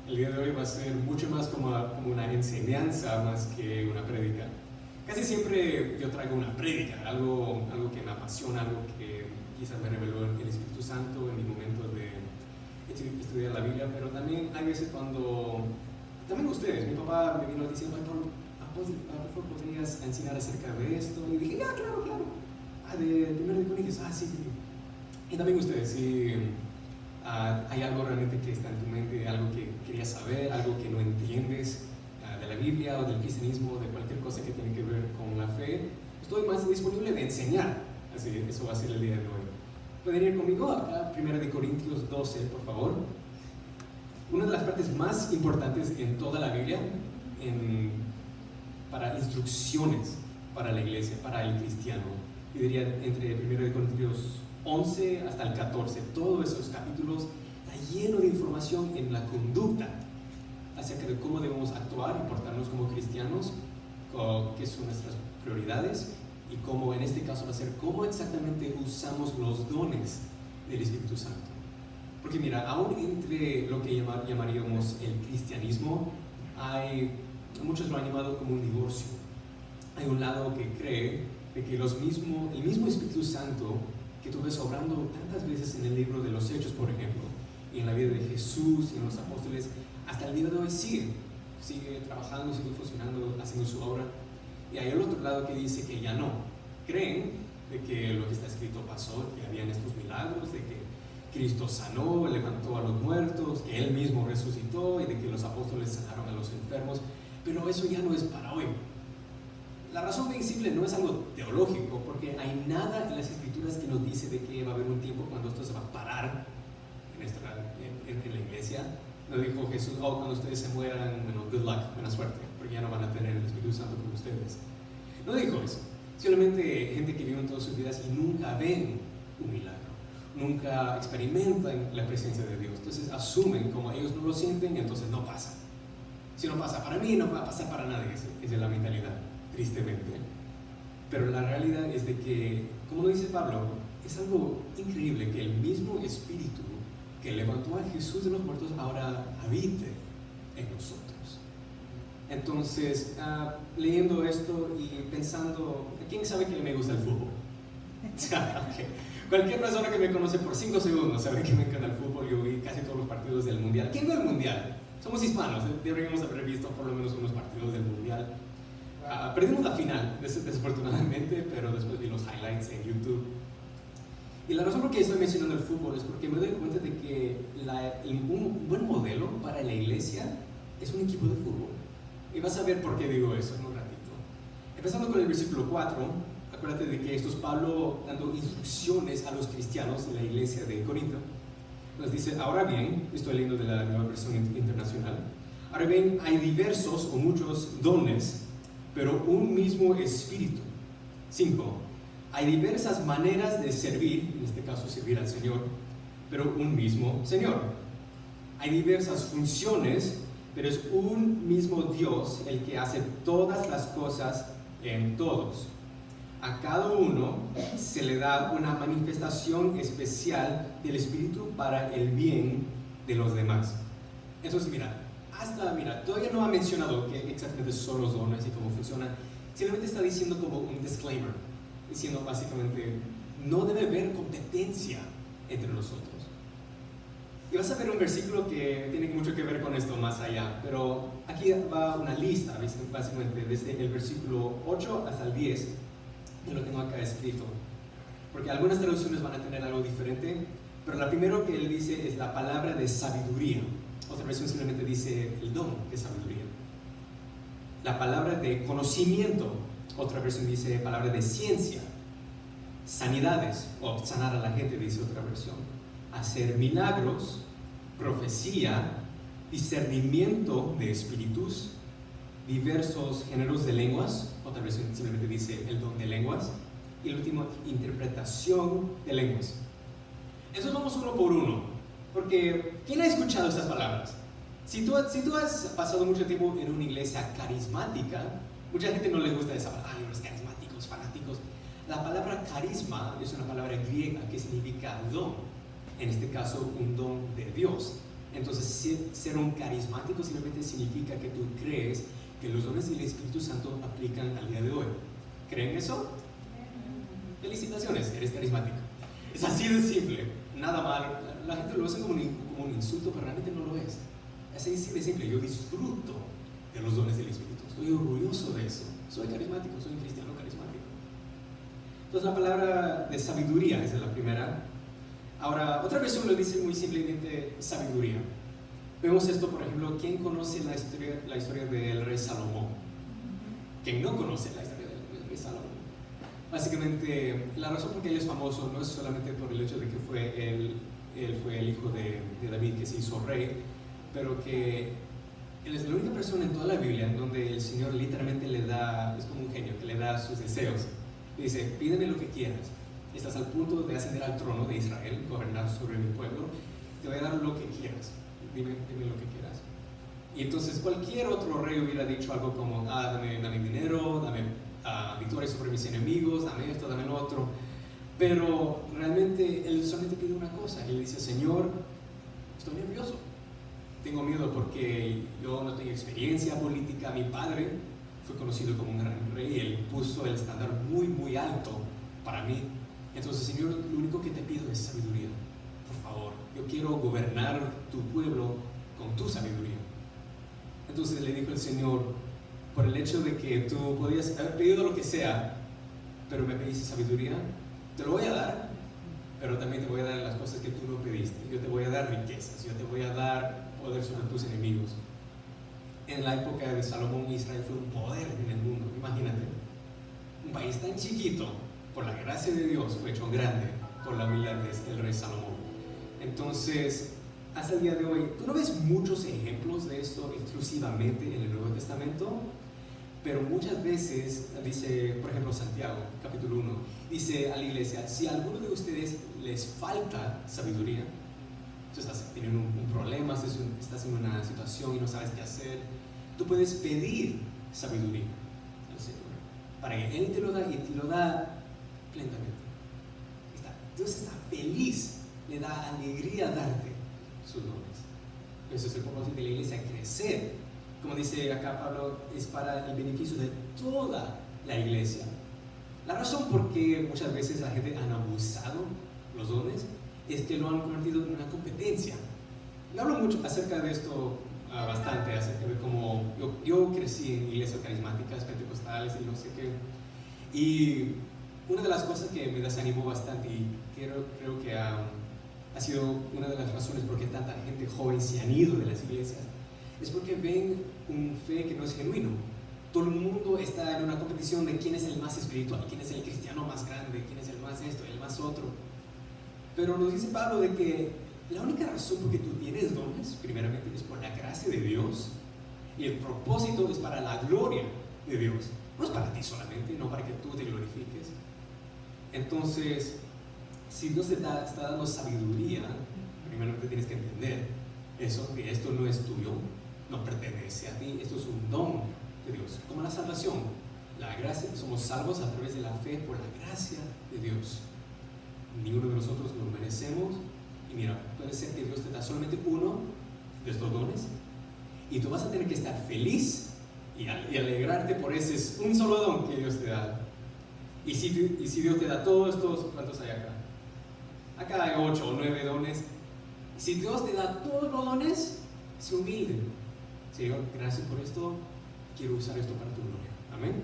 El día de hoy va a ser mucho más como una enseñanza más que una prédica. Casi siempre yo traigo una prédica, algo que me apasiona, algo que quizás me reveló el Espíritu Santo en mi momento de estudiar la Biblia, pero también hay veces cuando, también ustedes, mi papá me vino diciendo, por favor, ¿podrías enseñar acerca de esto? Y dije, ya, claro. De 1 Corintios, sí. Y también ustedes, si hay algo realmente que está en tu mente, algo que querías saber, algo que no entiendes de la Biblia o del cristianismo, de cualquier cosa que tiene que ver con la fe, estoy más disponible de enseñar. Así, eso va a ser el día de hoy. ¿Pueden ir conmigo a 1 Corintios 12, por favor? Una de las partes más importantes en toda la Biblia para instrucciones para la iglesia, para el cristiano. Yo diría entre 1 Corintios 11 hasta el 14, todos esos capítulos está lleno de información en la conducta acerca de cómo debemos actuar y portarnos como cristianos, qué son nuestras prioridades y cómo en este caso va a ser cómo exactamente usamos los dones del Espíritu Santo. Porque mira, aún entre lo que llamaríamos el cristianismo, muchos lo han llamado como un divorcio. Hay un lado que cree de que el mismo Espíritu Santo que tú ves obrando tantas veces en el libro de los Hechos, por ejemplo, y en la vida de Jesús y en los apóstoles, hasta el día de hoy sigue trabajando, sigue funcionando, haciendo su obra. Y hay el otro lado que dice que ya no. Creen de que lo que está escrito pasó, que habían estos milagros, de que Cristo sanó, levantó a los muertos, que Él mismo resucitó y de que los apóstoles sanaron a los enfermos, pero eso ya no es para hoy. La razón bien simple no es algo teológico, porque hay nada en las Escrituras que nos dice de que va a haber un tiempo cuando esto se va a parar en la iglesia. No dijo Jesús, cuando ustedes se mueran, good luck, buena suerte, porque ya no van a tener el Espíritu Santo con ustedes. No dijo eso. Solamente gente que vive en todas sus vidas y nunca ven un milagro, nunca experimentan la presencia de Dios. Entonces asumen, como ellos no lo sienten, entonces no pasa. Si no pasa para mí, no va a pasar para nadie. Esa es la mentalidad, tristemente. Pero la realidad es de que, como lo dice Pablo, es algo increíble que el mismo Espíritu que levantó a Jesús de los muertos ahora habite en nosotros. Entonces, leyendo esto y pensando, ¿quién sabe que me gusta el fútbol? Okay. Cualquier persona que me conoce por 5 segundos sabe que me encanta el fútbol. Yo vi casi todos los partidos del Mundial. ¿Quién ve el Mundial? Somos hispanos, deberíamos haber visto por lo menos unos partidos del Mundial. Perdimos la final, desafortunadamente, pero después vi los highlights en YouTube. Y la razón por qué estoy mencionando el fútbol es porque me doy cuenta de que un buen modelo para la iglesia es un equipo de fútbol. Y vas a ver por qué digo eso en un ratito. Empezando con el versículo 4, acuérdate de que esto es Pablo dando instrucciones a los cristianos de la iglesia de Corinto. Nos dice, ahora bien, estoy leyendo de la nueva versión internacional, ahora bien, hay diversos o muchos dones, pero un mismo espíritu. 5. Hay diversas maneras de servir, en este caso servir al Señor, pero un mismo Señor. Hay diversas funciones, pero es un mismo Dios el que hace todas las cosas en todos. A cada uno se le da una manifestación especial del Espíritu para el bien de los demás. Entonces, todavía no ha mencionado qué exactamente son los dones y cómo funcionan. Simplemente está diciendo como un disclaimer, diciendo básicamente, no debe haber competencia entre nosotros. Y vas a ver un versículo que tiene mucho que ver con esto más allá, pero aquí va una lista, básicamente, desde el versículo 8 hasta el 10, de lo que tengo acá escrito. Porque algunas traducciones van a tener algo diferente, pero la primera que él dice es la palabra de sabiduría. Otra versión simplemente dice el don de sabiduría. La palabra de conocimiento, otra versión dice palabra de ciencia. Sanidades, o sanar a la gente, dice otra versión. Hacer milagros, profecía, discernimiento de espíritus, diversos géneros de lenguas, otra versión simplemente dice el don de lenguas, y el último, interpretación de lenguas. Entonces vamos uno por uno, porque ¿quién ha escuchado estas palabras? Si tú has pasado mucho tiempo en una iglesia carismática, mucha gente no le gusta esa palabra, los carismáticos, fanáticos. La palabra carisma es una palabra griega que significa don, en este caso un don de Dios. Entonces, ser un carismático simplemente significa que tú crees que los dones del Espíritu Santo aplican al día de hoy. ¿Creen eso? Felicitaciones, eres carismático. Es así de simple, nada malo. La gente lo hace como un insulto, pero realmente no lo es. Es así de simple. Yo disfruto de los dones del Espíritu. Estoy orgulloso de eso. Soy carismático, soy un cristiano carismático. Entonces, la palabra de sabiduría, esa es la primera. Ahora, otra versión lo dice muy simplemente sabiduría. Vemos esto, por ejemplo, ¿quién conoce la historia del rey Salomón? ¿Quién no conoce la historia del rey Salomón? Básicamente, la razón por qué él es famoso no es solamente por el hecho de que él fue el hijo de David que se hizo rey, pero que él es la única persona en toda la Biblia en donde el Señor literalmente le da, es como un genio, que le da sus deseos. Le dice, pídeme lo que quieras. Estás al punto de ascender al trono de Israel, gobernar sobre mi pueblo, te voy a dar lo que quieras. Dime lo que quieras. Y entonces cualquier otro rey hubiera dicho algo como, dame dinero, dame victoria sobre mis enemigos, dame esto, dame lo otro. Pero realmente él solamente pide una cosa. Él dice, Señor, estoy nervioso. Tengo miedo porque yo no tengo experiencia política. Mi padre fue conocido como un gran rey y él puso el estándar muy, muy alto para mí. Entonces, Señor, lo único que te pido es sabiduría. Por favor, yo quiero gobernar tu pueblo con tu sabiduría. Entonces le dijo el Señor, por el hecho de que tú podías haber pedido lo que sea, pero me pediste sabiduría, te lo voy a dar, pero también te voy a dar las cosas que tú no pediste. Yo te voy a dar riquezas, yo te voy a dar poder sobre tus enemigos. En la época de Salomón, Israel fue un poder en el mundo. Imagínate, un país tan chiquito, por la gracia de Dios, fue hecho grande por la humildad del rey Salomón. Entonces, hasta el día de hoy, tú no ves muchos ejemplos de esto exclusivamente en el Nuevo Testamento, pero muchas veces dice, por ejemplo, Santiago, capítulo 1, dice a la iglesia, si a alguno de ustedes les falta sabiduría, tú estás teniendo un problema, estás en una situación y no sabes qué hacer, tú puedes pedir sabiduría al Señor, para que Él te lo da y te lo da plenamente. Dios está feliz, le da alegría darte sus dones. Eso es el propósito de la iglesia, crecer. Como dice acá Pablo, es para el beneficio de toda la iglesia. La razón por qué muchas veces la gente han abusado los dones es que lo han convertido en una competencia. Yo hablo mucho acerca de esto, bastante, acerca de cómo yo crecí en iglesias carismáticas, pentecostales y no sé qué. Y una de las cosas que me desanimó bastante y creo que ha sido una de las razones por qué tanta gente joven se han ido de las iglesias es porque ven un fe que no es genuino. Todo el mundo está en una competición de quién es el más espiritual, quién es el cristiano más grande, quién es el más esto, el más otro. Pero nos dice Pablo de que la única razón por que tú tienes dones, primeramente, es por la gracia de Dios, y el propósito es para la gloria de Dios. No es para ti solamente, no para que tú te glorifiques. Entonces, si Dios te está dando sabiduría, primeramente tienes que entender eso, que esto no es tuyo, no pertenece a ti, esto es un don de Dios, como la salvación, la gracia, somos salvos a través de la fe por la gracia de Dios. Ninguno de nosotros lo merecemos, y mira, puede ser que Dios te da solamente uno de estos dones, y tú vas a tener que estar feliz y alegrarte por ese un solo don que Dios te da. Y si Dios te da todos estos, ¿cuántos hay acá? Acá hay 8 o 9 dones. Si Dios te da todos los dones, sé humilde. Señor, gracias por esto, quiero usar esto para tu gloria. Amén.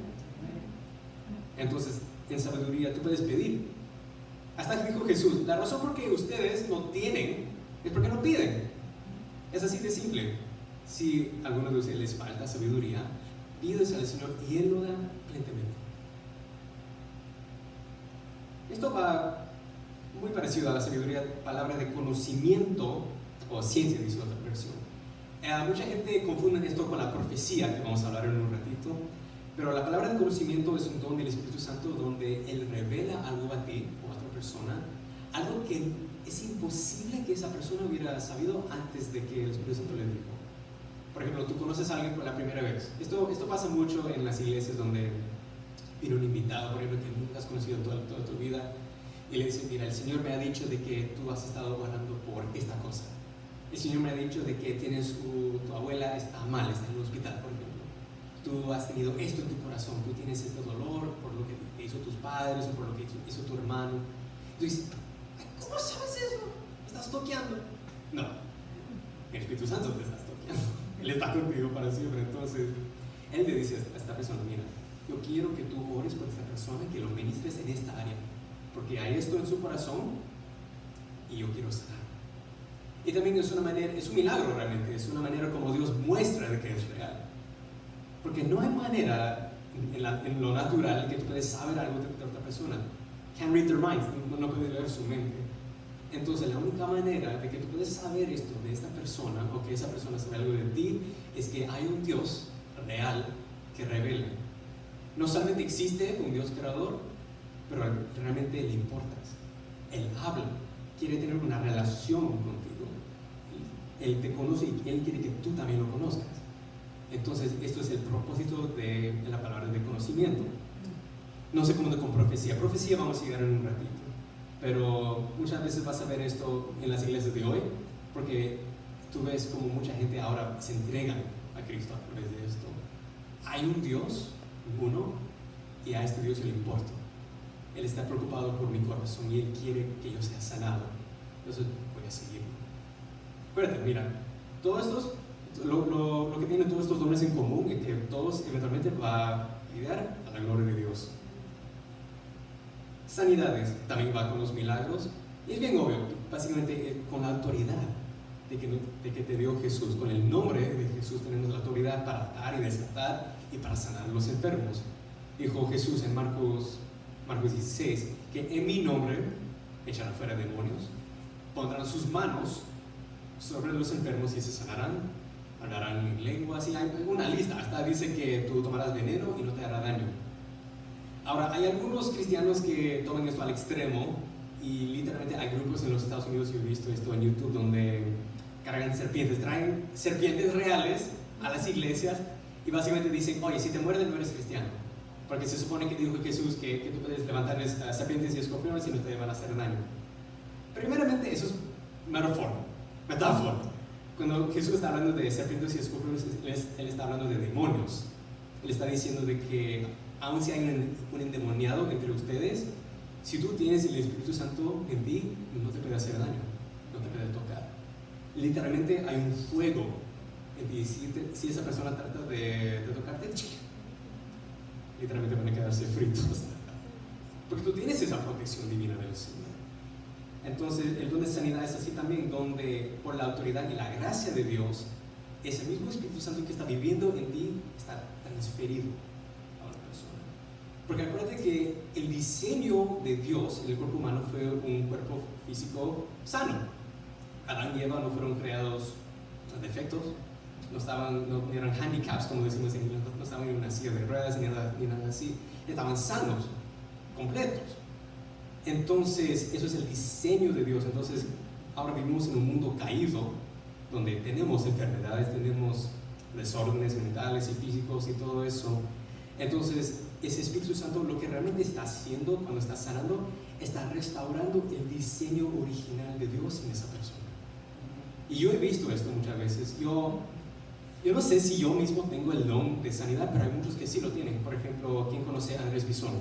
Entonces, en sabiduría tú puedes pedir. Hasta que dijo Jesús, la razón por que ustedes no tienen es porque no piden. Es así de simple. Si a alguno de ustedes les falta sabiduría, pídese al Señor y Él lo da plenamente. Esto va muy parecido a la sabiduría, palabra de conocimiento o ciencia, dice otra versión. Mucha gente confunde esto con la profecía, que vamos a hablar en un ratito, pero la palabra de conocimiento es un don del Espíritu Santo donde Él revela algo a ti o a otra persona, algo que es imposible que esa persona hubiera sabido antes de que el Espíritu Santo le dijo. Por ejemplo, tú conoces a alguien por la primera vez. Esto pasa mucho en las iglesias donde viene un invitado, por ejemplo, que nunca has conocido toda tu vida, y le dice, mira, el Señor me ha dicho de que tú has estado orando por esta cosa. El Señor me ha dicho de que tu abuela está mal, está en el hospital, por ejemplo. Tú has tenido esto en tu corazón, tú tienes este dolor por lo que te hizo tus padres o por lo que hizo tu hermano. Tú dices, ¿cómo sabes eso? ¿Me estás toqueando? No, el Espíritu Santo te está toqueando. Él está contigo para siempre. Entonces, Él le dice a esta persona, mira, yo quiero que tú ores por esta persona, que lo ministres en esta área, porque hay esto en su corazón y yo quiero sanar. Y también es una manera, es un milagro realmente, es una manera como Dios muestra de que es real. Porque no hay manera en lo natural que tú puedes saber algo de otra persona. Can't read their minds, no puedes leer su mente. Entonces la única manera de que tú puedes saber esto de esta persona o que esa persona sabe algo de ti es que hay un Dios real que revela. No solamente existe un Dios creador, pero realmente le importas. Él habla, quiere tener una relación contigo. Él te conoce y Él quiere que tú también lo conozcas. Entonces, esto es el propósito de la palabra de conocimiento. No se confunde con profecía. Profecía vamos a llegar en un ratito. Pero muchas veces vas a ver esto en las iglesias de hoy, porque tú ves como mucha gente ahora se entrega a Cristo a través de esto. Hay un Dios, uno, y a este Dios le importa. Él está preocupado por mi corazón y Él quiere que yo sea sanado. Entonces voy a seguirlo. Acuérdate, mira, todos estos, lo que tienen todos estos dones en común es que todos eventualmente va a ayudar a la gloria de Dios. Sanidades también va con los milagros, y es bien obvio, básicamente con la autoridad de que te dio Jesús. Con el nombre de Jesús tenemos la autoridad para atar y desatar y para sanar a los enfermos. Dijo Jesús en Marcos 16 que en mi nombre echarán fuera demonios, pondrán sus manos sobre los enfermos y se sanarán, hablarán en lenguas, y hay una lista, hasta dice que tú tomarás veneno y no te hará daño. Ahora, hay algunos cristianos que toman esto al extremo, y literalmente hay grupos en los Estados Unidos, yo he visto esto en YouTube, donde cargan serpientes, traen serpientes reales a las iglesias y básicamente dicen, oye, si te muerdes no eres cristiano, porque se supone que dijo Jesús que tú puedes levantar serpientes y escorpiones y no te van a hacer daño. Primeramente, eso es metáfora. Cuando Jesús está hablando de serpientes y escorpiones, Él está hablando de demonios. Él está diciendo de que aun si hay un endemoniado entre ustedes, si tú tienes el Espíritu Santo en ti, no te puede hacer daño, no te puede tocar. Literalmente hay un fuego en ti. Si esa persona trata de tocarte, literalmente van a quedarse fritos, porque tú tienes esa protección divina del Señor. Entonces el don de sanidad es así también, donde por la autoridad y la gracia de Dios, ese mismo Espíritu Santo que está viviendo en ti está transferido a la persona. Porque acuérdate que el diseño de Dios en el cuerpo humano fue un cuerpo físico sano. Adán y Eva no fueron creados con defectos, no eran handicaps, como decimos en inglés, no estaban en una silla de ruedas ni nada así, estaban sanos, completos. Entonces, eso es el diseño de Dios. Entonces, ahora vivimos en un mundo caído, donde tenemos enfermedades, tenemos desórdenes mentales y físicos y todo eso. Entonces, ese Espíritu Santo lo que realmente está haciendo cuando está sanando, está restaurando el diseño original de Dios en esa persona. Y yo he visto esto muchas veces. Yo no sé si yo mismo tengo el don de sanidad, pero hay muchos que sí lo tienen. Por ejemplo, ¿quién conoce a Andrés Bisón?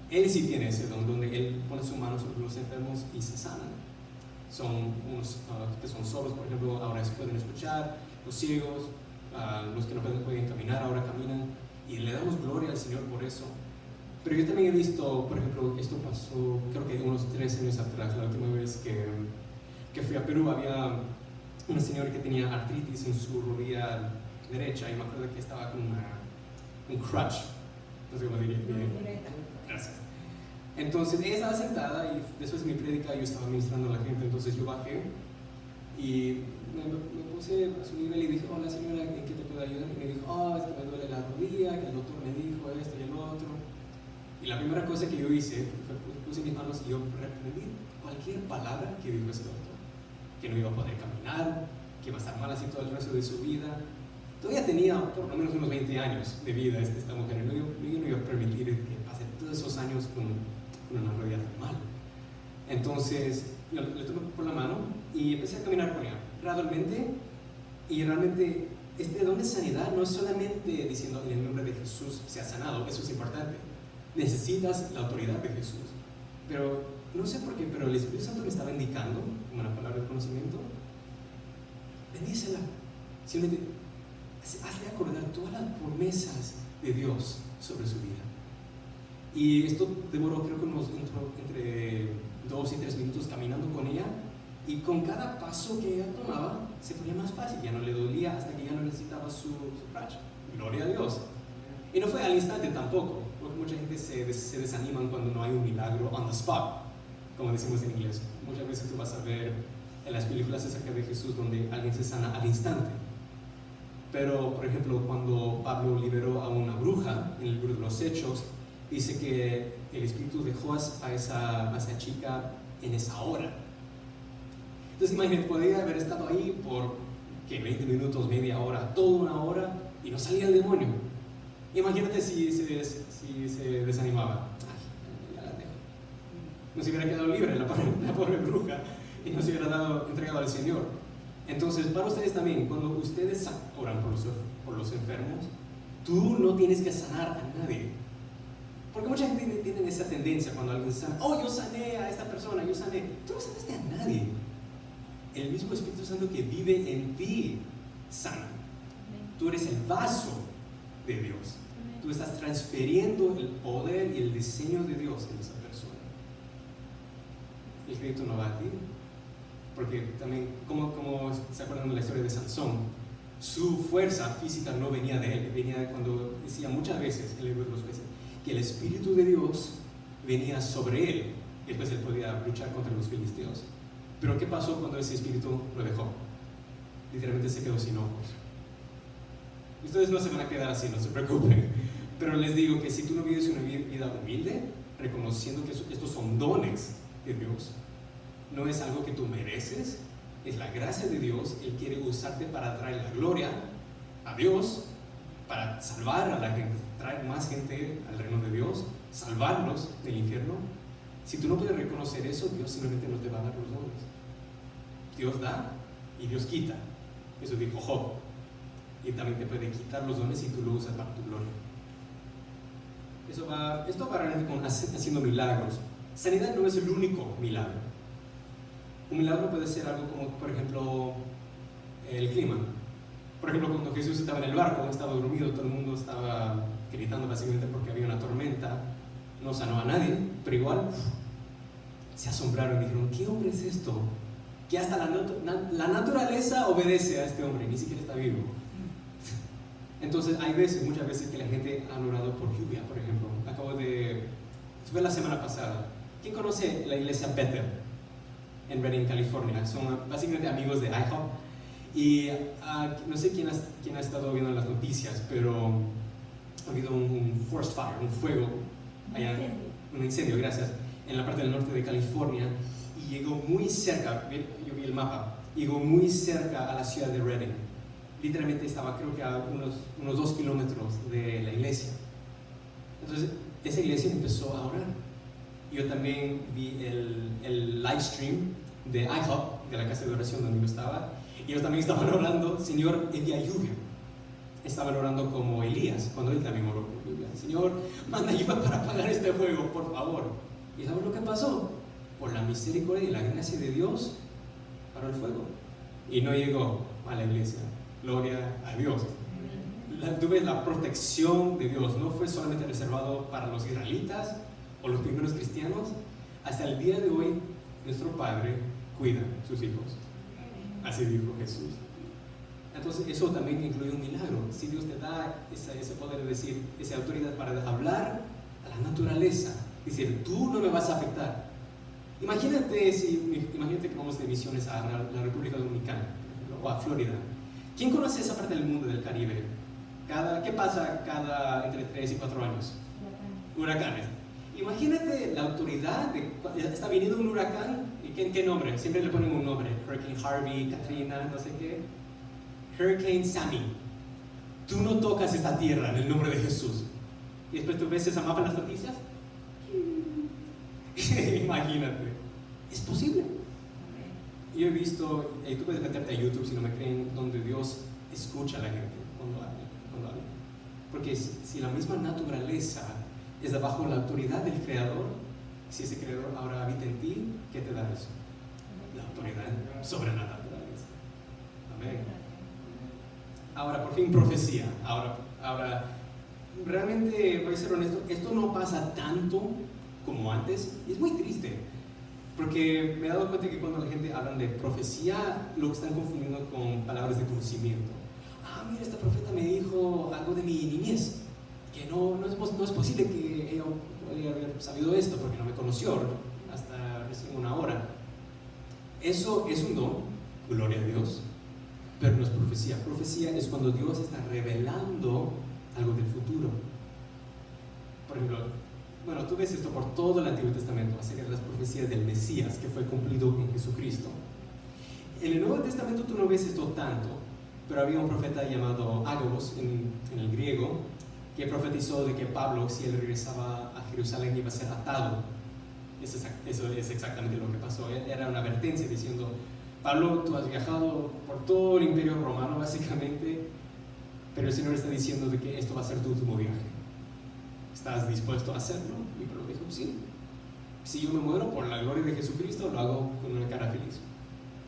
Él sí tiene ese don, donde él pone su mano sobre los enfermos y se sanan. Son unos que son sordos, por ejemplo, ahora pueden escuchar, los ciegos, los que no pueden caminar, ahora caminan, y le damos gloria al Señor por eso. Pero yo también he visto, por ejemplo, esto pasó creo que unos 3 años atrás, la última vez que fui a Perú. Había una señora que tenía artritis en su rodilla derecha, y me acuerdo que estaba con un crutch, no sé cómo diría. Gracias. Entonces ella estaba sentada, y después de mi prédica yo estaba ministrando a la gente. Entonces yo bajé y me puse a su nivel y dije, hola señora, ¿en qué te puedo ayudar? Y me dijo, es que me duele la rodilla, que el doctor me dijo esto y el otro. Y la primera cosa que yo hice fue puse mis manos y yo reprendí cualquier palabra que dijo ese doctor, que no iba a poder caminar, que iba a estar mal así todo el resto de su vida. Todavía tenía por lo menos unos 20 años de vida esta mujer, y yo no iba a permitir que pase todos esos años con una rodilla tan mal. Entonces yo le tomé por la mano y empecé a caminar con ella. gradualmente, y realmente este don de sanidad no es solamente diciendo en el nombre de Jesús se ha sanado, eso es importante. Necesitas la autoridad de Jesús. Pero no sé por qué, pero el Espíritu Santo me estaba indicando, como una palabra de conocimiento, bendícela. Simplemente hazle acordar todas las promesas de Dios sobre su vida. Y esto demoró, creo que entre 2 y 3 minutos caminando con ella, y con cada paso que ella tomaba se ponía más fácil, ya no le dolía hasta que ya no necesitaba su racha. Gloria a Dios. Y no fue al instante tampoco, porque mucha gente se desaniman cuando no hay un milagro on the spot, como decimos en inglés. Muchas veces tú vas a ver en las películas acerca de Jesús donde alguien se sana al instante. Pero, por ejemplo, cuando Pablo liberó a una bruja en el libro de los Hechos, dice que el Espíritu dejó a esa chica en esa hora. Entonces imagínate, podría haber estado ahí por 20 minutos, media hora, toda una hora, y no salía el demonio. Imagínate si se desanimaba. Ay, ya la dejo. No se hubiera quedado libre la pobre bruja y no se hubiera entregado al Señor. Entonces, para ustedes también, cuando ustedes oran por los enfermos, tú no tienes que sanar a nadie. Porque mucha gente tiene esa tendencia cuando alguien sana, oh, yo sané a esta persona, yo sané. Tú no sanaste a nadie. El mismo Espíritu Santo que vive en ti sana. Tú eres el vaso de Dios. Tú estás transfiriendo el poder y el diseño de Dios en esa persona. El crédito no va a ti. Porque también, como se acuerdan de la historia de Sansón, su fuerza física no venía de él, venía de cuando decía muchas veces, el libro de los jueces, que el Espíritu de Dios venía sobre él, y después él podía luchar contra los filisteos. Pero ¿qué pasó cuando ese espíritu lo dejó? Literalmente se quedó sin ojos. Ustedes no se van a quedar así, no se preocupen. Pero les digo que si tú no vives una vida humilde, reconociendo que estos son dones de Dios, no es algo que tú mereces, es la gracia de Dios. Él quiere usarte para traer la gloria a Dios, para salvar a la gente, traer más gente al reino de Dios, salvarlos del infierno. Si tú no puedes reconocer eso, Dios simplemente no te va a dar los dones. Dios da y Dios quita. Eso dijo Job. Y también te puede quitar los dones si tú lo usas para tu gloria. Esto va realmente haciendo milagros. Sanidad no es el único milagro. Un milagro puede ser algo como, por ejemplo, el clima. Por ejemplo, cuando Jesús estaba en el barco, estaba dormido, todo el mundo estaba gritando básicamente porque había una tormenta. No sanó a nadie, pero igual se asombraron y dijeron, ¿qué hombre es esto? Que hasta la naturaleza obedece a este hombre, ni siquiera está vivo. Entonces hay muchas veces que la gente ha orado por lluvia, por ejemplo. Fue la semana pasada. ¿Quién conoce la iglesia Bethel en Redding, California? Son básicamente amigos de IHOP. Y no sé quién ha estado viendo las noticias, pero ha habido un forest fire, un fuego, un incendio, gracias, en la parte del norte de California, y llegó muy cerca, yo vi el mapa, llegó muy cerca a la ciudad de Redding. Literalmente estaba, creo que a unos 2 kilómetros de la iglesia. Entonces, esa iglesia empezó a orar. Yo también vi el live stream de IHOP, de la casa de oración donde yo estaba, y ellos también estaban orando, Señor, envía lluvia. Estaban orando como Elías, cuando él también oró por lluvia. Señor, manda lluvia para apagar este fuego, por favor. ¿Y sabes lo que pasó? Por la misericordia y la gracia de Dios, paró el fuego. Y no llegó a la iglesia. Gloria a Dios. Tú ves la protección de Dios. No fue solamente reservado para los israelitas o los primeros cristianos. Hasta el día de hoy, nuestro Padre cuida a sus hijos. Así dijo Jesús. Entonces eso también incluye un milagro. Si Dios te da ese poder de decir, esa autoridad para hablar a la naturaleza, decir, tú no me vas a afectar. Imagínate que vamos de misiones a la República Dominicana o a Florida. ¿Quién conoce esa parte del mundo del Caribe? ¿Qué pasa entre 3 y 4 años? Huracanes. Imagínate la autoridad está viniendo un huracán. ¿Y qué nombre? Siempre le ponen un nombre. Hurricane Harvey, Katrina, no sé qué. Hurricane Sammy. Tú no tocas esta tierra en el nombre de Jesús. Y después tú ves esa mapa en las noticias. Imagínate. Es posible. yo he visto, y tú puedes meterte a YouTube si no me creen, donde Dios escucha a la gente cuando habla. Porque si la misma naturaleza es bajo la autoridad del Creador, si ese Creador ahora habita en ti, ¿qué te da eso? La autoridad sobrenatural. Amén. Ahora, por fin, profecía. Ahora, realmente, voy a ser honesto, esto no pasa tanto como antes, y es muy triste, porque me he dado cuenta que cuando la gente habla de profecía, lo están confundiendo con palabras de conocimiento. Mira, esta profeta me dijo algo de mi niñez, que no es posible que ella podría haber sabido esto, porque no me conoció hasta recién una hora. Eso es un don, gloria a Dios, pero no es profecía. Profecía es cuando Dios está revelando algo del futuro. Por ejemplo, bueno, tú ves esto por todo el Antiguo Testamento, acerca de las profecías del Mesías que fue cumplido en Jesucristo. En el Nuevo Testamento tú no ves esto tanto, pero había un profeta llamado Agabos en el griego, que profetizó de que Pablo, si él regresaba a Jerusalén, iba a ser atado. Eso es exactamente lo que pasó. Era una advertencia diciendo: Pablo, tú has viajado por todo el imperio romano básicamente, pero el Señor está diciendo de que esto va a ser tu último viaje. ¿Estás dispuesto a hacerlo? Y Pablo dijo: sí. Si yo me muero por la gloria de Jesucristo, lo hago con una cara feliz.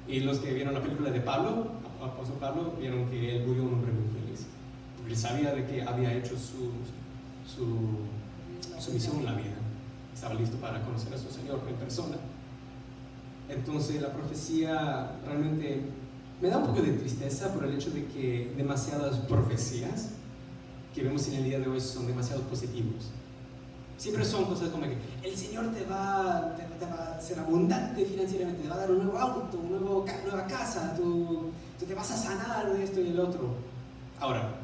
Y los que vieron la película de Pablo, apóstol Pablo, vieron que él murió un hombre muy feliz, porque él sabía de que había hecho su misión en la vida. Estaba listo para conocer a su Señor en persona. Entonces la profecía realmente me da un poco de tristeza por el hecho de que demasiadas profecías que vemos en el día de hoy son demasiado positivos. Siempre son cosas como que el Señor te va a ser abundante financieramente, te va a dar un nuevo auto, una nueva casa, tú te vas a sanar de esto y el otro. Ahora,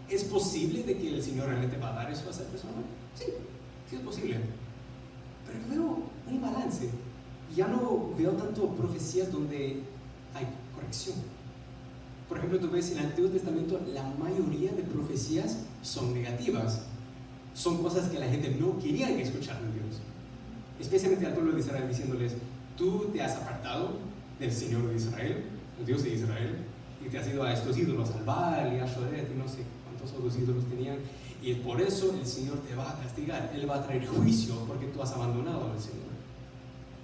¿es posible de que el Señor realmente va a dar eso a esa persona? Sí es posible. Pero yo veo un imbalance. Ya no veo tanto profecías donde hay corrección. Por ejemplo, tú ves en el Antiguo Testamento, la mayoría de profecías son negativas. Son cosas que la gente no quería escuchar de Dios. Especialmente al pueblo de Israel, diciéndoles: tú te has apartado del Señor de Israel, el Dios de Israel, y te has ido a estos ídolos, al Baal y a Ashoret, y no sé cuántos otros ídolos tenían, y por eso el Señor te va a castigar. Él va a traer juicio porque tú has abandonado al Señor.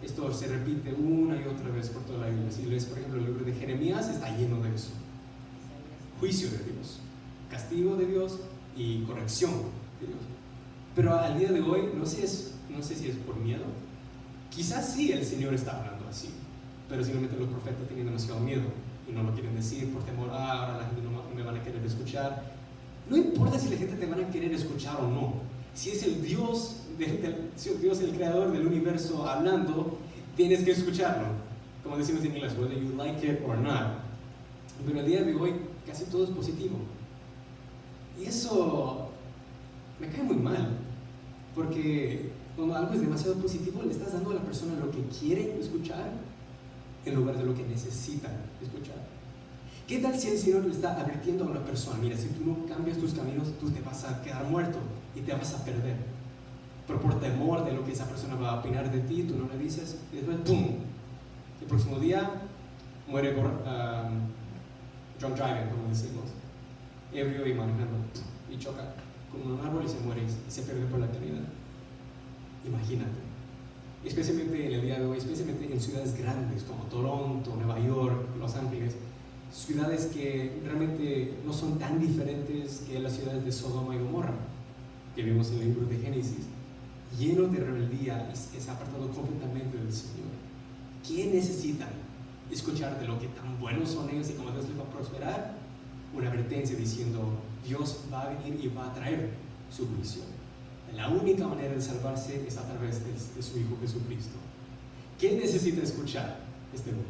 Esto se repite una y otra vez por toda la Biblia. Si lees, por ejemplo, el libro de Jeremías, está lleno de eso. Juicio de Dios, castigo de Dios y corrección de Dios. Pero al día de hoy, no sé si es por miedo. Quizás sí el Señor está hablando así, pero simplemente los profetas tienen demasiado miedo y no lo quieren decir por temor: ahora la gente no me van a querer escuchar. No importa si la gente te van a querer escuchar o no. Si es el Dios, el creador del universo hablando, tienes que escucharlo. Como decimos en inglés, whether you like it or not. Pero al día de hoy casi todo es positivo. Y eso me cae muy mal, porque cuando algo es demasiado positivo, le estás dando a la persona lo que quiere escuchar en lugar de lo que necesita escuchar. ¿Qué tal si el Señor le está advirtiendo a una persona: mira, si tú no cambias tus caminos, tú te vas a quedar muerto y te vas a perder? Pero por temor de lo que esa persona va a opinar de ti, tú no le dices, y después ¡pum! El próximo día muere drunk driving, como decimos, ebrio y manejando, y choca con un árbol y se muere y se pierde por la eternidad. Imagínate. Especialmente en el día de hoy, especialmente en ciudades grandes como Toronto, Nueva York, Los Ángeles, ciudades que realmente no son tan diferentes que las ciudades de Sodoma y Gomorra que vemos en el libro de Génesis, lleno de rebeldía y que se ha apartado completamente del Señor. ¿Qué necesitan? Escuchar de lo que tan buenos son ellos y cómo Dios les va a prosperar. Una advertencia diciendo: Dios va a venir y va a traer su juicio. La única manera de salvarse es a través de su Hijo Jesucristo. ¿Qué necesita escuchar este mundo?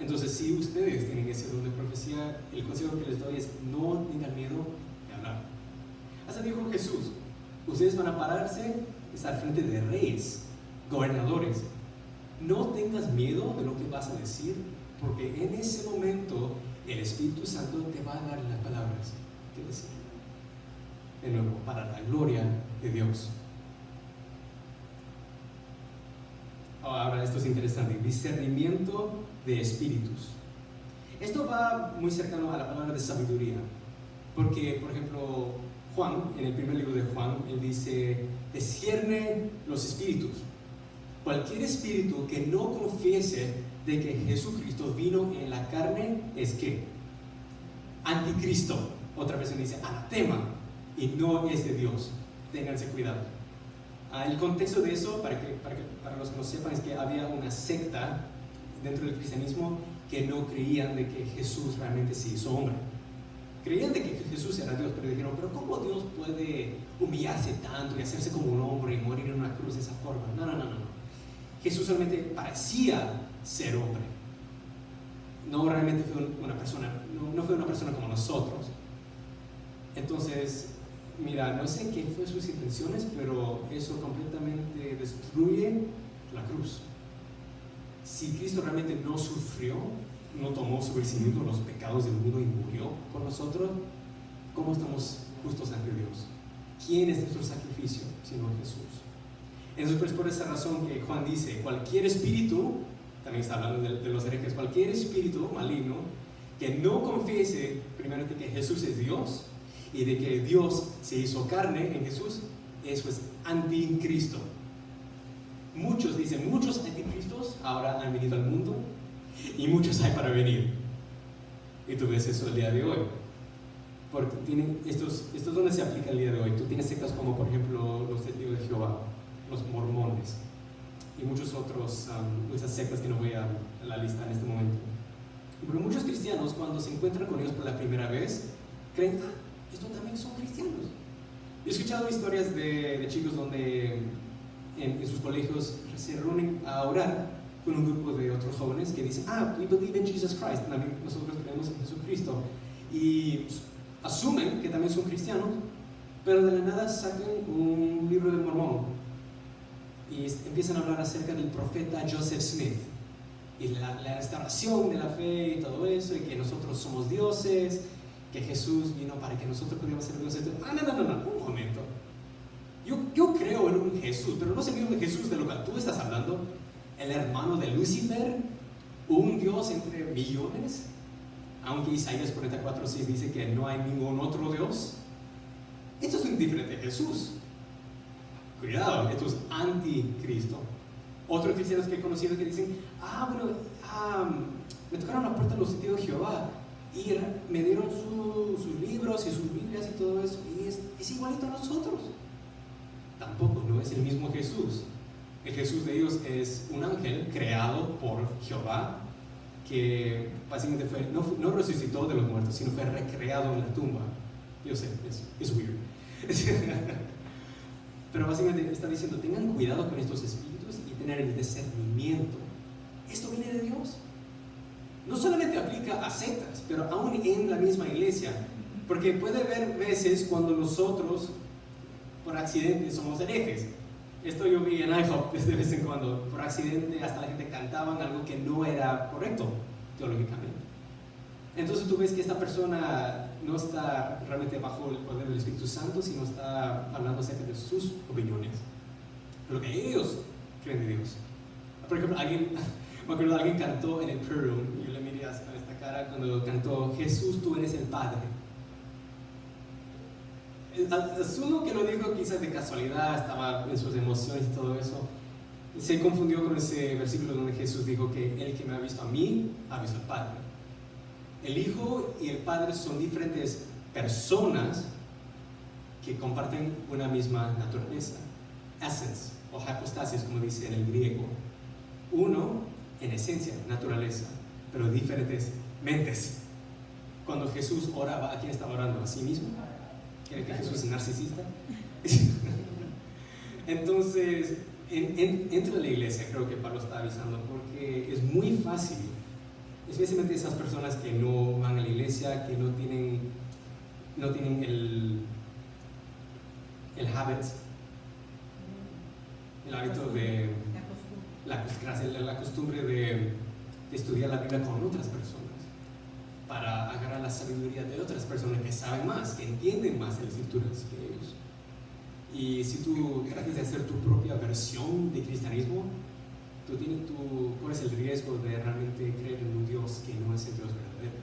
Entonces, si ustedes tienen ese don de profecía, el consejo que les doy es: no tengan miedo de hablar. Hasta dijo Jesús: ustedes van a pararse, estar frente de reyes, gobernadores. No tengas miedo de lo que vas a decir, porque en ese momento el Espíritu Santo te va a dar las palabras que decir. De nuevo, para la gloria de Dios. ahora esto es interesante, discernimiento de espíritus. Esto va muy cercano a la palabra de sabiduría, porque, por ejemplo, Juan, en el primer libro de Juan, él dice, discierne los espíritus. Cualquier espíritu que no confiese de que Jesucristo vino en la carne es ¿qué? Anticristo. Otra versión dice anatema, y no es de Dios. Ténganse cuidado. El contexto de eso, para los que no sepan, es que había una secta dentro del cristianismo que no creían de que Jesús realmente se hizo hombre. Creían de que Jesús era Dios, pero dijeron, pero ¿cómo Dios puede humillarse tanto y hacerse como un hombre y morir en una cruz de esa forma? No. Jesús solamente parecía ser hombre. No realmente fue una persona, no fue una persona como nosotros. Entonces, mira, no sé qué fue sus intenciones, pero eso completamente destruye la cruz. Si Cristo realmente no sufrió, no tomó sobre sí mismo los pecados del mundo y murió por nosotros, ¿cómo estamos justos ante Dios? ¿Quién es nuestro sacrificio sino Jesús? Entonces, pues por esa razón que Juan dice, cualquier espíritu, también está hablando de los herejes, cualquier espíritu maligno que no confiese primero que Jesús es Dios y de que Dios se hizo carne en Jesús, eso es anticristo. Muchos dicen, muchos anticristos ahora han venido al mundo y muchos hay para venir. Y tú ves eso el día de hoy. Porque tienen estos donde se aplica el día de hoy. Tú tienes sectas como, por ejemplo, los testigos de Jehová, los mormones y muchos otros, muchas sectas que no voy a la lista en este momento. Pero muchos cristianos, cuando se encuentran con ellos por la primera vez, creen, estos también son cristianos. Yo he escuchado historias de chicos donde en sus colegios se reúnen a orar con un grupo de otros jóvenes que dicen, we believe in Jesus Christ, también nosotros creemos en Jesucristo, y asumen que también son cristianos, pero de la nada sacan un libro de Mormón y empiezan a hablar acerca del profeta Joseph Smith y la restauración de la fe y todo eso, y que nosotros somos dioses, que Jesús vino para que nosotros pudiéramos ser dioses. No, un momento. Yo creo en un Jesús, pero no es el mismo Jesús de lo que tú estás hablando, el hermano de Lucifer, un Dios entre millones, aunque Isaías 44:6 dice que no hay ningún otro Dios. Esto es un diferente Jesús. Cuidado, esto es anticristo. Otros cristianos que he conocido que dicen, me tocaron la puerta de los testigos de Jehová y me dieron sus libros y sus Biblias y todo eso, y es igualito a nosotros. Tampoco, no es el mismo Jesús. El Jesús de ellos es un ángel creado por Jehová, que básicamente no resucitó de los muertos, sino fue recreado en la tumba. Yo sé, es weird. Pero básicamente está diciendo, tengan cuidado con estos espíritus y tener el discernimiento. Esto viene de Dios. No solamente aplica a sectas, pero aún en la misma iglesia. Porque puede haber veces cuando nosotros, por accidente, somos herejes. Esto yo vi en IHOP de vez en cuando. Por accidente hasta la gente cantaban algo que no era correcto teológicamente. Entonces tú ves que esta persona no está realmente bajo el poder del Espíritu Santo, sino está hablando acerca de sus opiniones, lo que ellos creen de Dios. Por ejemplo, me acuerdo alguien cantó en el prayer room, y yo le miré a esta cara cuando cantó, Jesús, tú eres el Padre. Asumo que lo dijo quizás de casualidad, estaba en sus emociones y todo eso. Se confundió con ese versículo donde Jesús dijo que el que me ha visto a mí, ha visto al Padre. El Hijo y el Padre son diferentes personas que comparten una misma naturaleza, essence o hypostasis, como dice en el griego. Uno, en esencia, naturaleza, pero diferentes mentes. Cuando Jesús oraba, ¿a quién estaba orando? ¿A sí mismo? ¿Cree que Jesús es narcisista? Entonces, dentro de la iglesia creo que Pablo está avisando, porque es muy fácil, especialmente esas personas que no van a la iglesia, que no tienen el hábito de la costumbre de estudiar la Biblia con otras personas, para agarrar la sabiduría de otras personas que saben más, que entienden más de las escrituras que ellos. Y si tú tratas de hacer tu propia versión de cristianismo, tú corres el riesgo de realmente creer en un Dios que no es el Dios verdadero.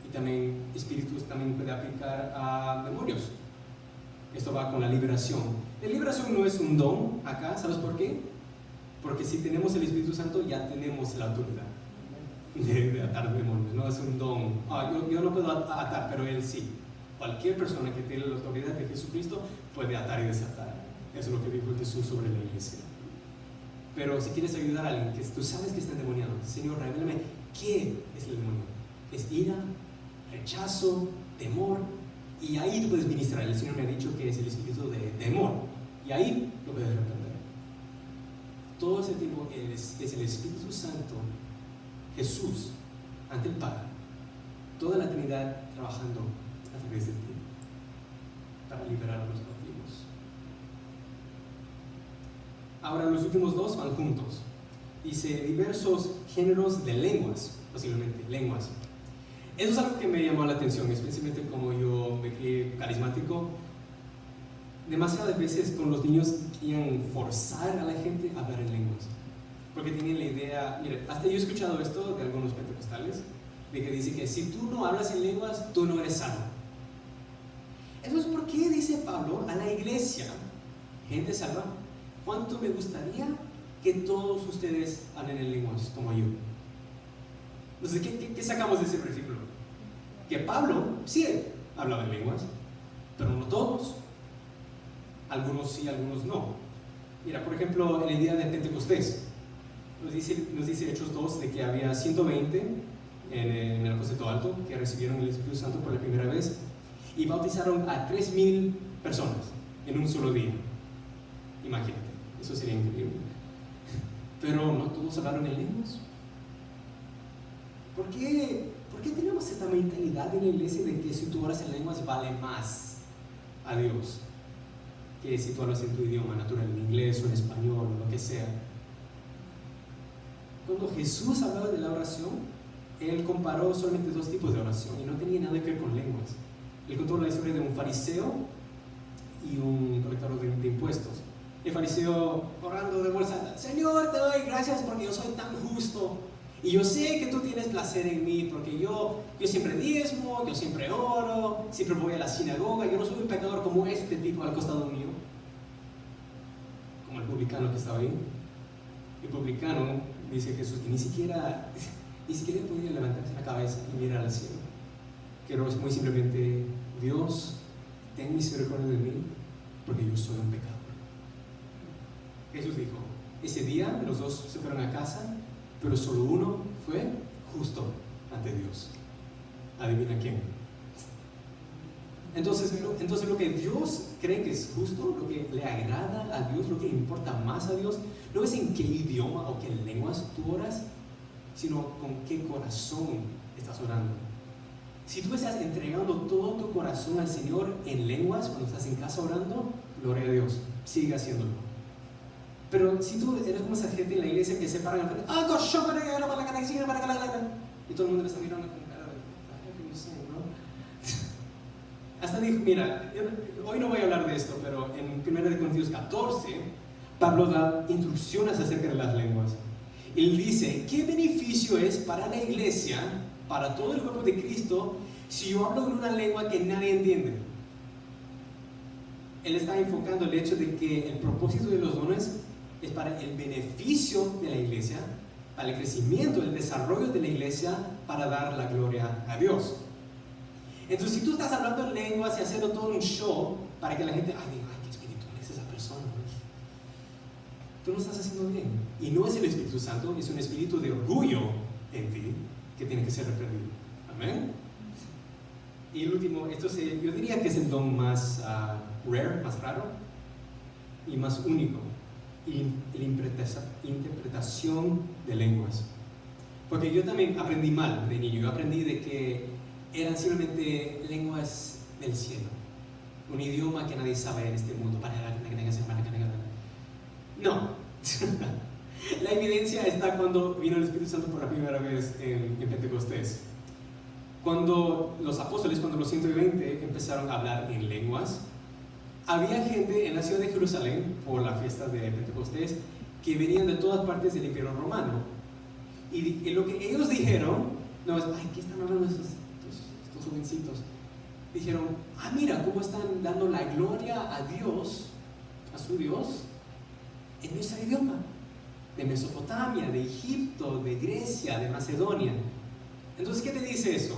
Y también espíritus también puede aplicar a demonios. Esto va con la liberación. La liberación no es un don acá, ¿sabes por qué? Porque si tenemos el Espíritu Santo ya tenemos la autoridad de atar demonios. No es un don. Yo no puedo atar, pero Él sí. Cualquier persona que tiene la autoridad de Jesucristo puede atar y desatar. Eso es lo que dijo Jesús sobre la iglesia. Pero si quieres ayudar a alguien que tú sabes que está endemoniado, Señor, revélame qué es el demonio. ¿Es ira, rechazo, temor? Y ahí tú puedes ministrar. El Señor me ha dicho que es el espíritu de temor. Y ahí lo puedes reprender. Todo ese tiempo es el Espíritu Santo, Jesús, ante el Padre. Toda la Trinidad trabajando a través de ti para liberar a los cautivos. Ahora los últimos dos van juntos. Dice diversos géneros de lenguas, posiblemente lenguas. Eso es algo que me llamó la atención, especialmente como yo me crié carismático. Demasiadas veces con los niños quieren forzar a la gente a hablar en lenguas, porque tienen la idea, mire, hasta yo he escuchado esto de algunos pentecostales, de que dice que si tú no hablas en lenguas, tú no eres salvo. Eso es porque dice Pablo a la iglesia, gente salva, ¿cuánto me gustaría que todos ustedes hablen en lenguas como yo? Entonces, ¿qué sacamos de ese versículo? Que Pablo sí hablaba en lenguas, pero no todos. Algunos sí, algunos no. Mira, por ejemplo, en el día de Pentecostés, nos dice Hechos 2 de que había 120 en el aposento alto que recibieron el Espíritu Santo por la primera vez y bautizaron a 3,000 personas en un solo día. Imagínate, eso sería increíble. Pero no todos hablaron en lenguas. ¿Por qué tenemos esta mentalidad en la iglesia de que si tú oras en lenguas vale más a Dios que si tú hablas en tu idioma natural, en inglés o en español o lo que sea? Cuando Jesús hablaba de la oración, Él comparó solamente dos tipos de oración y no tenía nada que ver con lenguas. Él contó la historia de un fariseo y un colector de impuestos. El fariseo orando de bolsa: Señor, te doy gracias porque yo soy tan justo y yo sé que tú tienes placer en mí porque yo siempre diezmo, yo siempre oro, siempre voy a la sinagoga, yo no soy un pecador como este tipo al costado mío, como el publicano que estaba ahí. El publicano, dice Jesús, que ni siquiera podía levantarse la cabeza y mirar al cielo, que no es muy simplemente: Dios, ten misericordia de mí porque yo soy un pecador. Jesús dijo, ese día los dos se fueron a casa, pero solo uno fue justo ante Dios. ¿Adivina quién? Entonces lo que Dios cree que es justo, lo que le agrada a Dios, lo que le importa más a Dios, no es en qué idioma o qué lenguas tú oras, sino con qué corazón estás orando. Si tú estás entregando todo tu corazón al Señor en lenguas cuando estás en casa orando, gloria a Dios, sigue haciéndolo. Pero si tú eres como esa gente en la iglesia que se paran al frente, y todo el mundo le está mirando con cara de, ¿no? Hasta dijo, mira, hoy no voy a hablar de esto, pero en 1 Corintios 14, Pablo da instrucciones acerca de las lenguas. Él dice, ¿qué beneficio es para la iglesia, para todo el cuerpo de Cristo, si yo hablo en una lengua que nadie entiende? Él está enfocando el hecho de que el propósito de los dones es para el beneficio de la iglesia, para el crecimiento, el desarrollo de la iglesia, para dar la gloria a Dios. Entonces, si tú estás hablando en lenguas y haciendo todo un show para que la gente diga, qué espiritual es esa persona, tú no estás haciendo bien. Y no es el Espíritu Santo, es un espíritu de orgullo en ti que tiene que ser reprendido. Amén. Y el último, yo diría que es el don más rare, más raro y más único, y la interpretación de lenguas. Porque yo también aprendí mal de niño. Yo aprendí de que eran simplemente lenguas del cielo, un idioma que nadie sabe en este mundo. No. La evidencia está cuando vino el Espíritu Santo por la primera vez en Pentecostés. Cuando los apóstoles, cuando los 120 empezaron a hablar en lenguas, había gente en la ciudad de Jerusalén, por la fiesta de Pentecostés, que venían de todas partes del Imperio Romano. Y lo que ellos dijeron, no es, ay, ¿qué están hablando estos jovencitos? Dijeron, mira cómo están dando la gloria a Dios, a su Dios, en nuestro idioma, de Mesopotamia, de Egipto, de Grecia, de Macedonia. Entonces, ¿qué te dice eso?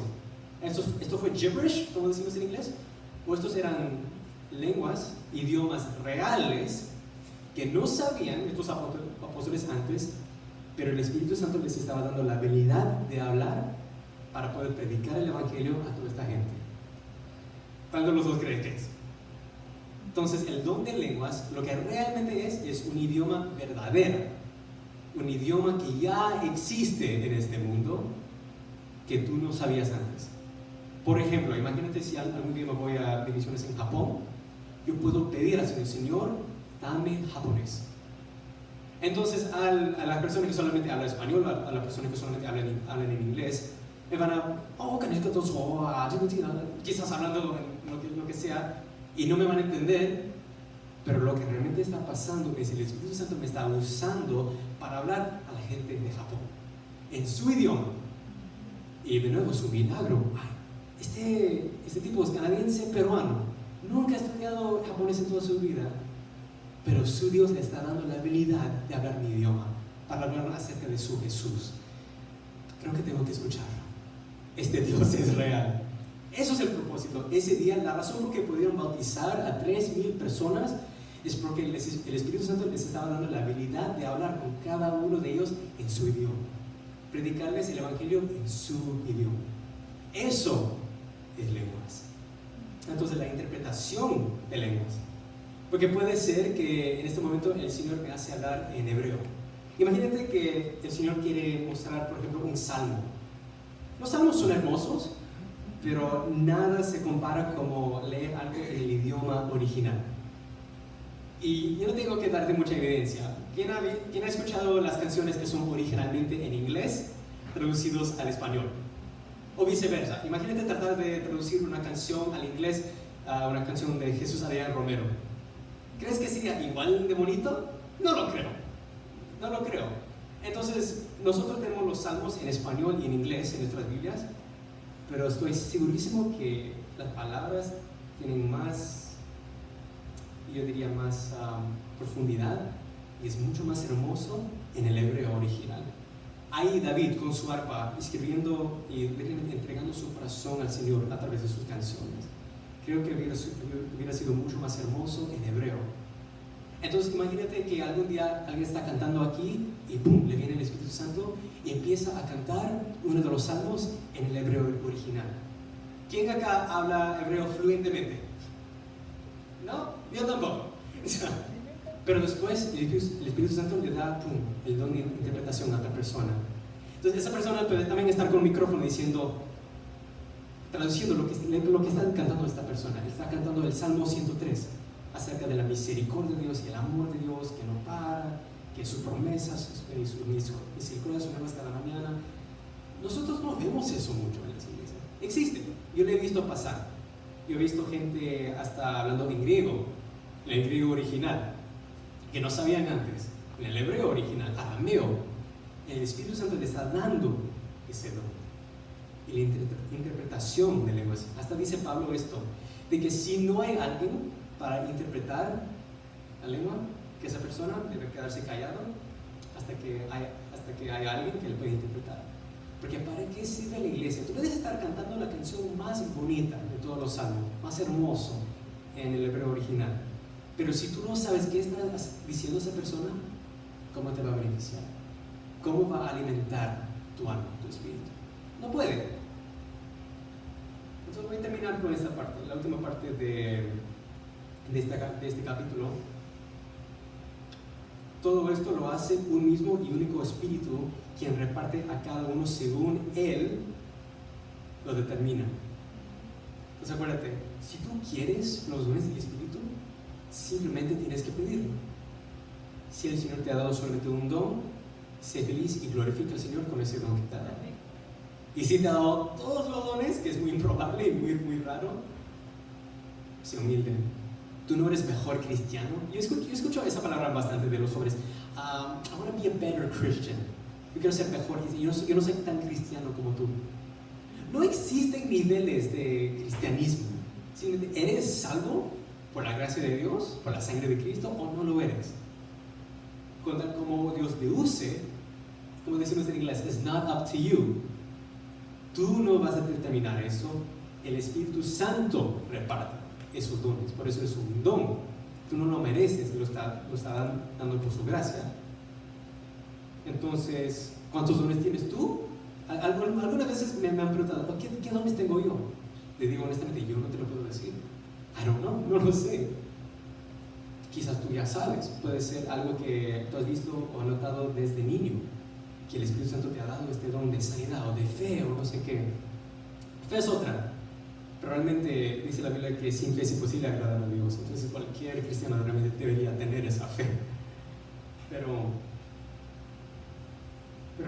¿Esto fue gibberish, como decimos en inglés? ¿O estos eran lenguas, idiomas reales que no sabían estos apóstoles antes, pero el Espíritu Santo les estaba dando la habilidad de hablar para poder predicar el Evangelio a toda esta gente? ¿Cuál de los dos crees que es? Entonces, el don de lenguas, lo que realmente es un idioma verdadero, un idioma que ya existe en este mundo, que tú no sabías antes. Por ejemplo, imagínate si algún día me voy a misiones en Japón, yo puedo pedir al Señor, Señor, dame japonés. Entonces, a la persona que solamente habla español, a la persona que solamente habla en inglés, me van a, quizás hablando lo que sea, y no me van a entender, pero lo que realmente está pasando es el Espíritu Santo me está usando para hablar a la gente de Japón, en su idioma. Y de nuevo es un milagro. Este tipo es canadiense peruano, nunca ha estudiado japonés en toda su vida, pero su Dios le está dando la habilidad de hablar mi idioma, para hablar acerca de su Jesús. Creo que tengo que escucharlo. Este Dios es real. Eso es el propósito. Ese día, la razón por que pudieron bautizar a 3,000 personas es porque el Espíritu Santo les estaba dando la habilidad de hablar con cada uno de ellos en su idioma, predicarles el Evangelio en su idioma. Eso es lenguas. Entonces, la interpretación de lenguas, porque puede ser que en este momento el Señor me hace hablar en hebreo. Imagínate que el Señor quiere mostrar, por ejemplo, un salmo. Los salmos son hermosos, pero nada se compara como leer algo en el idioma original. Y yo no tengo que darte mucha evidencia. ¿Quién ha escuchado las canciones que son originalmente en inglés traducidos al español? O viceversa. Imagínate tratar de traducir una canción al inglés a una canción de Jesús Adrián Romero. ¿Crees que sería igual de bonito? No lo creo. No lo creo. Entonces, nosotros tenemos los salmos en español y en inglés en nuestras Biblias, pero estoy segurísimo que las palabras tienen más, yo diría más profundidad, y es mucho más hermoso en el hebreo original. Ahí David con su arpa escribiendo y entregando su corazón al Señor a través de sus canciones. Creo que hubiera sido mucho más hermoso en hebreo. Entonces imagínate que algún día alguien está cantando aquí y ¡pum!, le viene el Espíritu Santo y empieza a cantar uno de los salmos en el hebreo original. ¿Quién acá habla hebreo fluentemente? ¿No? Yo tampoco. Pero después el Espíritu Santo le da ¡pum!, el don de interpretación a otra persona. Entonces esa persona puede también estar con un micrófono diciendo, traduciendo lo que está cantando esta persona. Está cantando el Salmo 103 acerca de la misericordia de Dios y el amor de Dios que no para, que sus promesas y sus misericordias son nuevas cada mañana. Nosotros no vemos eso mucho en las iglesias. Existe, yo lo he visto pasar. Yo he visto gente hasta hablando en griego, en el griego original, que no sabían antes, en el hebreo original, arameo. El Espíritu Santo le está dando ese don. Y la interpretación de lenguas. Hasta dice Pablo esto, de que si no hay alguien para interpretar la lengua, que esa persona debe quedarse callado hasta que haya alguien que le pueda interpretar. Porque ¿para qué sirve la iglesia? Tú puedes estar cantando la canción más bonita de todos los salmos, más hermoso en el hebreo original, pero si tú no sabes qué está diciendo esa persona, ¿cómo te va a beneficiar? ¿Cómo va a alimentar tu alma, tu espíritu? No puede. Entonces voy a terminar con esta parte, la última parte de este capítulo. Todo esto lo hace un mismo y único Espíritu, quien reparte a cada uno según Él lo determina. Entonces acuérdate, si tú quieres los dones del Espíritu, simplemente tienes que pedirlo. Si el Señor te ha dado solamente un don, sé feliz y glorifica al Señor con ese don que te ha dado. Y si te ha dado todos los dones, que es muy improbable y muy raro, sé humilde Tú no eres mejor cristiano. Yo escucho esa palabra bastante de los jóvenes. I want to be a better Christian. Yo quiero ser mejor. Yo no soy tan cristiano como tú. No existen niveles de cristianismo. ¿Eres salvo por la gracia de Dios, por la sangre de Cristo, o no lo eres? Como Dios te use, como decimos en inglés, it's not up to you. Tú no vas a determinar eso. El Espíritu Santo reparte esos dones. Por eso es un don. Tú no lo mereces, lo está dando por su gracia. Entonces, ¿cuántos dones tienes tú? Algunas veces me han preguntado, ¿qué dones tengo yo? Le digo honestamente, yo no te lo puedo decir. I don't know, no lo sé. Quizás tú ya sabes, puede ser algo que tú has visto o notado desde niño, que el Espíritu Santo te ha dado este don de sanidad o de fe o no sé qué. Fe es otra, pero realmente dice la Biblia que sin fe es imposible agradar a Dios. Entonces cualquier cristiano realmente debería tener esa fe. Pero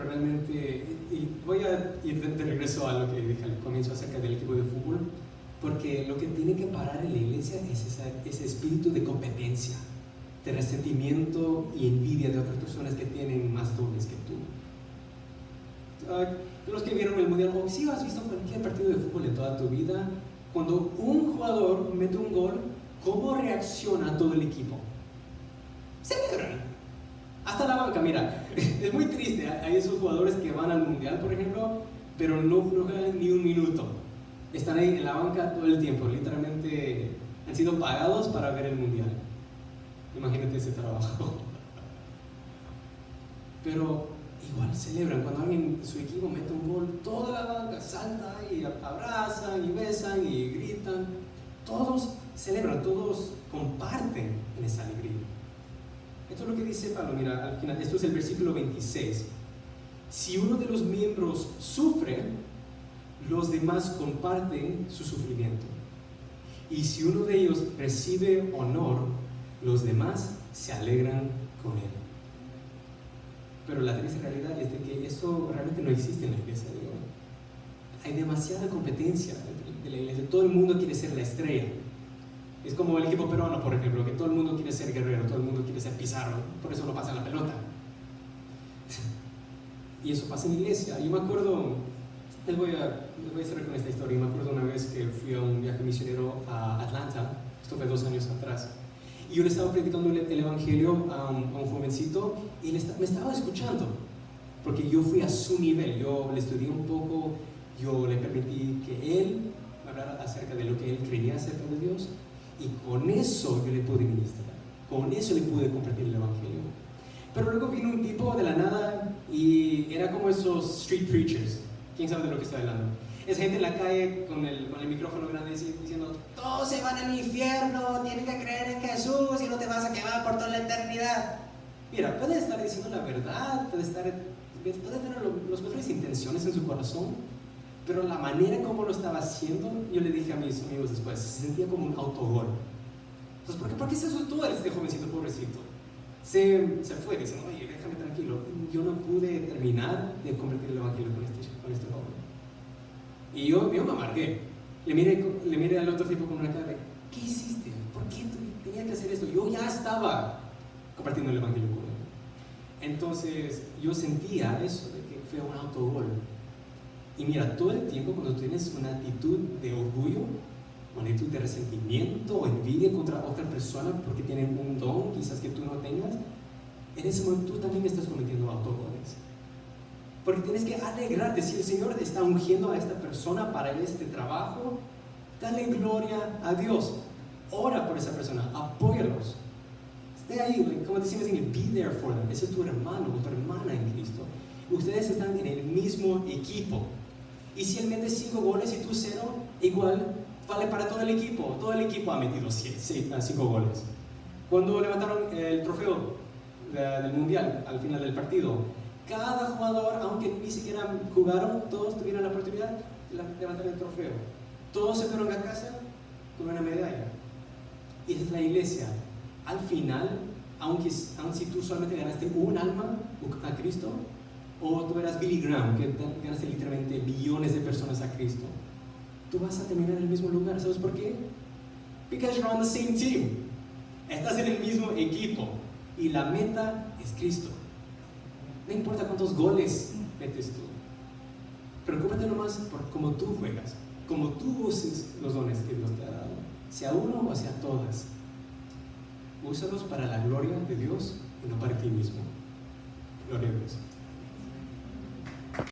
realmente, y voy a ir de regreso a lo que dije al comienzo acerca del equipo de fútbol, porque lo que tiene que parar en la iglesia es ese espíritu de competencia, de resentimiento y envidia de otras personas que tienen más dones que tú. Los que vieron el mundial, o si has visto cualquier partido de fútbol en toda tu vida, cuando un jugador mete un gol, ¿cómo reacciona todo el equipo? Celebran. Hasta la banca, mira, es muy triste. Hay esos jugadores que van al mundial, por ejemplo, pero no juegan ni un minuto. Están ahí en la banca todo el tiempo, literalmente han sido pagados para ver el mundial. Imagínate ese trabajo. Pero igual celebran cuando alguien de su equipo mete un gol, toda la banca salta y abrazan y besan y gritan. Todos celebran, todos comparten en esa alegría. Esto es lo que dice Pablo, mira, al final, esto es el versículo 26. Si uno de los miembros sufre, los demás comparten su sufrimiento. Y si uno de ellos recibe honor, los demás se alegran con él. Pero la triste realidad es de que eso realmente no existe en la iglesia de hoy. Hay demasiada competencia de la iglesia. Todo el mundo quiere ser la estrella. Es como el equipo peruano, por ejemplo, que todo el mundo quiere ser Guerrero, todo el mundo quiere ser Pizarro, por eso no pasa la pelota. Y eso pasa en la iglesia. Yo me acuerdo, les voy a cerrar con esta historia. Me acuerdo una vez que fui a un viaje misionero a Atlanta, esto fue 2 años atrás, y yo le estaba predicando el evangelio a un jovencito y me estaba escuchando, porque yo fui a su nivel, yo le estudié un poco, yo le permití que él hablara acerca de lo que él creía acerca de Dios. Y con eso yo le pude ministrar, con eso le pude compartir el evangelio. Pero luego vino un tipo de la nada y era como esos street preachers. ¿Quién sabe de lo que estoy hablando? Esa gente en la calle con el micrófono grande diciendo: todos se van al infierno, tienen que creer en Jesús y no te vas a quemar por toda la eternidad. Mira, puede estar diciendo la verdad, puede tener las mejores intenciones en su corazón, pero la manera como lo estaba haciendo, yo le dije a mis amigos después, se sentía como un autogol. Entonces, ¿por qué se asustó este jovencito pobrecito? Se fue diciendo: oye, déjame tranquilo. Yo no pude terminar de convertir el evangelio con este joven. Y yo me amargué. Le miré al otro tipo con una cara de: ¿qué hiciste? ¿Por qué tenía que hacer esto? Yo ya estaba compartiendo el evangelio con él. Entonces, yo sentía eso, de que fue un autogol. Y mira, todo el tiempo cuando tienes una actitud de orgullo, una actitud de resentimiento o envidia contra otra persona porque tienen un don quizás que tú no tengas, en ese momento tú también estás cometiendo autogoles. Porque tienes que alegrarte. Si el Señor te está ungiendo a esta persona para este trabajo, dale gloria a Dios. Ora por esa persona, apóyalos. Esté ahí, como decimos en el be there for them. Ese es tu hermano o tu hermana en Cristo. Ustedes están en el mismo equipo. Y si él mete 5 goles y tú 0, igual vale para todo el equipo. Todo el equipo ha metido 5 goles. Cuando levantaron el trofeo del mundial al final del partido, cada jugador, aunque ni siquiera jugaron, todos tuvieron la oportunidad de levantar el trofeo. Todos se fueron a casa con una medalla. Y esa es la iglesia. Al final, aun si tú solamente ganaste un alma a Cristo, o tú eras Billy Graham, que ganaste literalmente billones de personas a Cristo, tú vas a terminar en el mismo lugar. ¿Sabes por qué? Because you're on the same team. Estás en el mismo equipo y la meta es Cristo. No importa cuántos goles metes tú. Preocúpate nomás por cómo tú juegas, cómo tú uses los dones que Dios te ha dado, sea uno o sea todas. Úsalos para la gloria de Dios y no para ti mismo. Gloria a Dios.